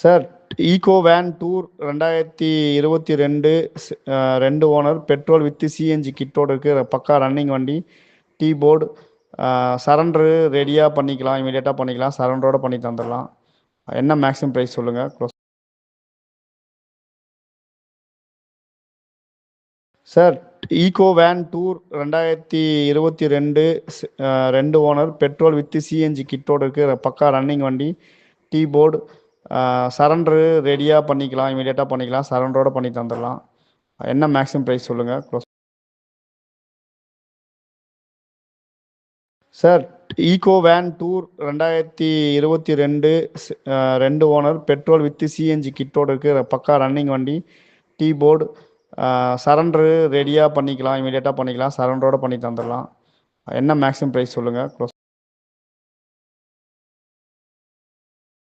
Sir, Eeco van tour 2022 2 owner petrol with CNG கிட்டோட இருக்கு. பக்கா ரன்னிங் வண்டி. டீ போர்டு சரண்டரு ரெடியாக பண்ணிக்கலாம், இமீடியட்டாக பண்ணிக்கலாம், சரண்டரோட பண்ணி தந்துடலாம். என்ன மேக்ஸிமம் ப்ரைஸ் சொல்லுங்கள். Sir, Eeco van tour 2022 2 owner petrol with CNG கிட்டோட இருக்கு. பக்கா ரன்னிங் வண்டி. டீ போர்டு சரண்டரு ரெடியாக பண்ணிக்கலாம், இமீடியட்டாக பண்ணிக்கலாம், சரண்டரோட பண்ணி தந்துடலாம். என்ன மேக்ஸிமம் ப்ரைஸ் சொல்லுங்கள். Sir, Eeco van tour 2022 2 owner petrol with CNG கிட்டோட இருக்கு. பக்கா ரன்னிங் வண்டி. டீ போர்டு சரண்டரு ரெடியாக பண்ணிக்கலாம், இமீடியட்டாக பண்ணிக்கலாம், சரண்டரோட பண்ணி தந்துடலாம். என்ன மேக்ஸிமம் ப்ரைஸ் சொல்லுங்கள்.